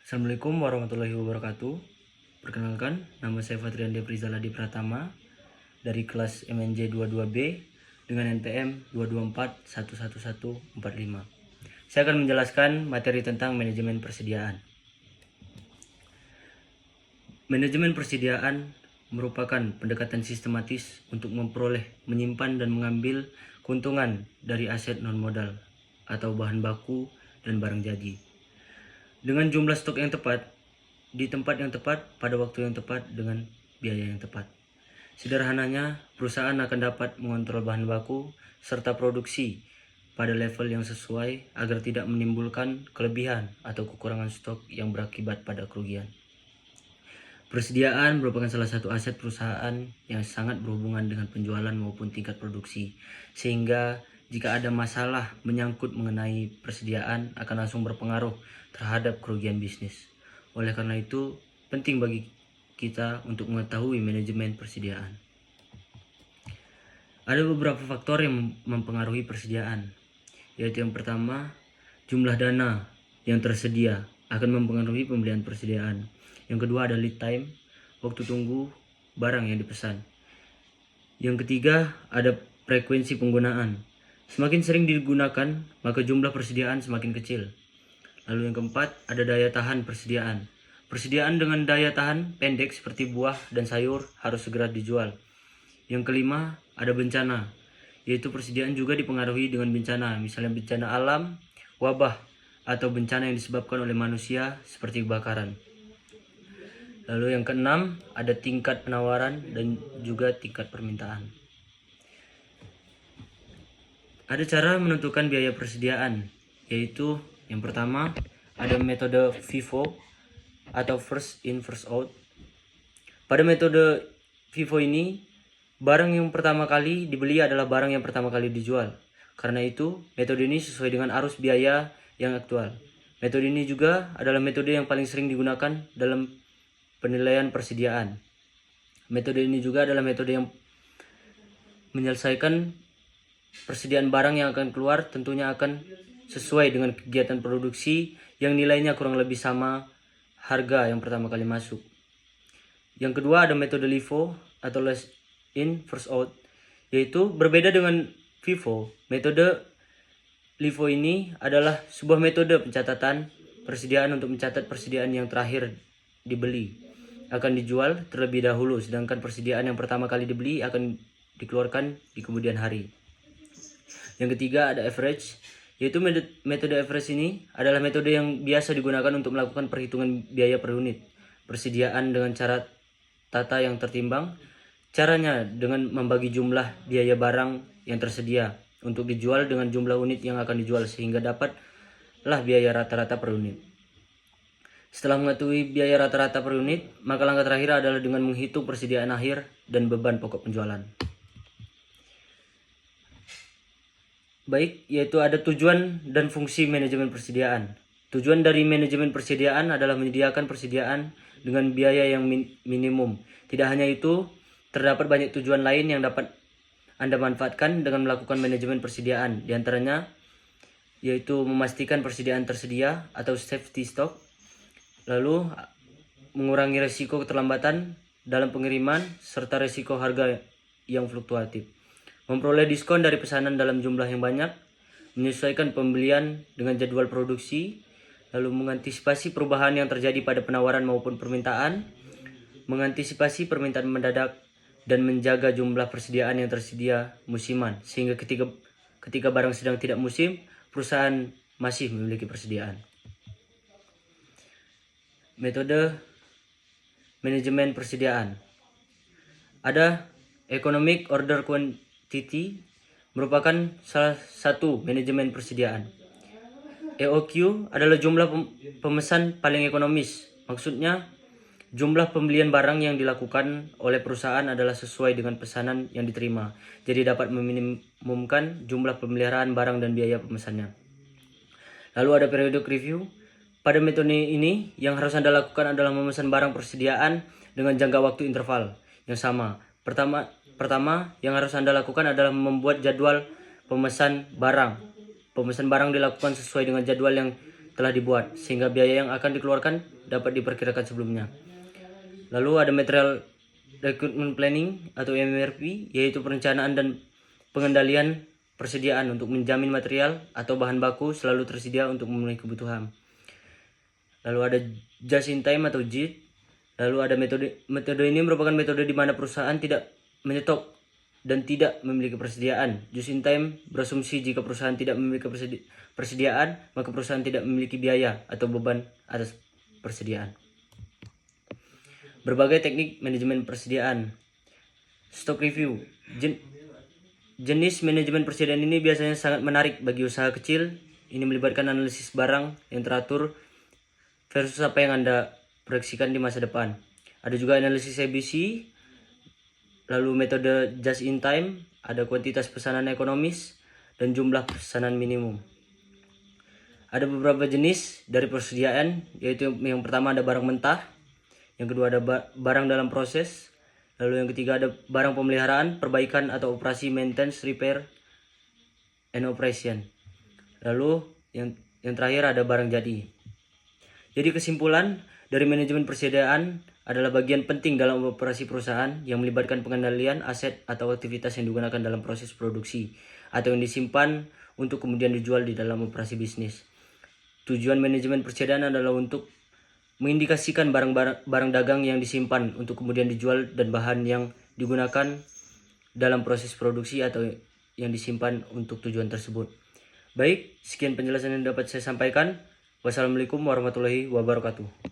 Assalamualaikum warahmatullahi wabarakatuh. Perkenalkan, nama saya Fatrian Deprizal Adi Pratama dari kelas MNJ 22B dengan NPM 224111145. Saya akan menjelaskan materi tentang manajemen persediaan. Manajemen persediaan merupakan pendekatan sistematis untuk memperoleh, menyimpan, dan mengambil keuntungan dari aset non-modal atau bahan baku dan barang jadi dengan jumlah stok yang tepat, di tempat yang tepat, pada waktu yang tepat, dengan biaya yang tepat. Sederhananya, perusahaan akan dapat mengontrol bahan baku serta produksi pada level yang sesuai agar tidak menimbulkan kelebihan atau kekurangan stok yang berakibat pada kerugian. Persediaan merupakan salah satu aset perusahaan yang sangat berhubungan dengan penjualan maupun tingkat produksi, sehingga jika ada masalah menyangkut mengenai persediaan akan langsung berpengaruh terhadap kerugian bisnis. Oleh karena itu, penting bagi kita untuk mengetahui manajemen persediaan. Ada beberapa faktor yang mempengaruhi persediaan, yaitu yang pertama, jumlah dana yang tersedia akan mempengaruhi pembelian persediaan. Yang kedua ada lead time, waktu tunggu barang yang dipesan. Yang ketiga ada frekuensi penggunaan. Semakin sering digunakan, maka jumlah persediaan semakin kecil. Lalu yang keempat ada daya tahan persediaan. Persediaan dengan daya tahan pendek seperti buah dan sayur harus segera dijual. Yang kelima ada bencana, yaitu persediaan juga dipengaruhi dengan bencana, misalnya bencana alam, wabah, atau bencana yang disebabkan oleh manusia seperti kebakaran. Lalu yang keenam ada tingkat penawaran dan juga tingkat permintaan. Ada cara menentukan biaya persediaan, yaitu yang pertama ada metode FIFO atau first in first out. Pada metode FIFO ini, barang yang pertama kali dibeli adalah barang yang pertama kali dijual. Karena itu, metode ini sesuai dengan arus biaya yang aktual. Metode ini juga adalah metode yang paling sering digunakan dalam penilaian persediaan. Metode ini juga adalah metode yang menyelesaikan persediaan barang yang akan keluar tentunya akan sesuai dengan kegiatan produksi yang nilainya kurang lebih sama harga yang pertama kali masuk. Yang kedua ada metode LIFO atau last in first out, yaitu berbeda dengan FIFO. Metode LIFO ini adalah sebuah metode pencatatan persediaan untuk mencatat persediaan yang terakhir dibeli akan dijual terlebih dahulu, sedangkan persediaan yang pertama kali dibeli akan dikeluarkan di kemudian hari. Yang ketiga ada average, yaitu metode average ini adalah metode yang biasa digunakan untuk melakukan perhitungan biaya per unit persediaan dengan cara tata yang tertimbang. Caranya dengan membagi jumlah biaya barang yang tersedia untuk dijual dengan jumlah unit yang akan dijual sehingga dapatlah biaya rata-rata per unit. Setelah mengetahui biaya rata-rata per unit, maka langkah terakhir adalah dengan menghitung persediaan akhir dan beban pokok penjualan. Baik, yaitu ada tujuan dan fungsi manajemen persediaan. Tujuan dari manajemen persediaan adalah menyediakan persediaan dengan biaya yang minimum. Tidak hanya itu, terdapat banyak tujuan lain yang dapat Anda manfaatkan dengan melakukan manajemen persediaan. Di antaranya, yaitu memastikan persediaan tersedia atau safety stock, lalu mengurangi risiko keterlambatan dalam pengiriman serta risiko harga yang fluktuatif, memperoleh diskon dari pesanan dalam jumlah yang banyak, menyesuaikan pembelian dengan jadwal produksi, lalu mengantisipasi perubahan yang terjadi pada penawaran maupun permintaan, mengantisipasi permintaan mendadak, dan menjaga jumlah persediaan yang tersedia musiman, sehingga ketika barang sedang tidak musim, perusahaan masih memiliki persediaan. Metode manajemen persediaan. Ada economic order quantity, merupakan salah satu manajemen persediaan. EOQ adalah jumlah pemesan paling ekonomis. Maksudnya, jumlah pembelian barang yang dilakukan oleh perusahaan adalah sesuai dengan pesanan yang diterima. Jadi dapat meminimumkan jumlah pemeliharaan barang dan biaya pemesannya. Lalu ada periodic review. Pada metode ini, yang harus Anda lakukan adalah memesan barang persediaan dengan jangka waktu interval yang sama. Pertama, yang harus Anda lakukan adalah membuat jadwal pemesan barang. Pemesan barang dilakukan sesuai dengan jadwal yang telah dibuat, sehingga biaya yang akan dikeluarkan dapat diperkirakan sebelumnya. Lalu ada Material Recruitment Planning atau MRP, yaitu perencanaan dan pengendalian persediaan untuk menjamin material atau bahan baku selalu tersedia untuk memenuhi kebutuhan. Lalu ada Just in Time atau JIT. Lalu ada metode ini merupakan metode di mana perusahaan tidak menyetok dan tidak memiliki persediaan. Just in Time berasumsi jika perusahaan tidak memiliki persediaan, maka perusahaan tidak memiliki biaya atau beban atas persediaan. Berbagai teknik manajemen persediaan. Stock review. Jenis manajemen persediaan ini biasanya sangat menarik bagi usaha kecil. Ini melibatkan analisis barang yang teratur versus apa yang Anda proyeksikan di masa depan. Ada juga analisis ABC, lalu metode just in time, ada kuantitas pesanan ekonomis, dan jumlah pesanan minimum. Ada beberapa jenis dari persediaan, yaitu yang pertama ada barang mentah, yang kedua ada barang dalam proses, lalu yang ketiga ada barang pemeliharaan, perbaikan atau operasi maintenance, repair, and operation. Lalu yang terakhir ada barang jadi. Jadi kesimpulan dari manajemen persediaan adalah bagian penting dalam operasi perusahaan yang melibatkan pengendalian aset atau aktivitas yang digunakan dalam proses produksi atau yang disimpan untuk kemudian dijual di dalam operasi bisnis. Tujuan manajemen persediaan adalah untuk mengindikasikan barang dagang yang disimpan untuk kemudian dijual dan bahan yang digunakan dalam proses produksi atau yang disimpan untuk tujuan tersebut. Baik, sekian penjelasan yang dapat saya sampaikan. Wassalamualaikum warahmatullahi wabarakatuh.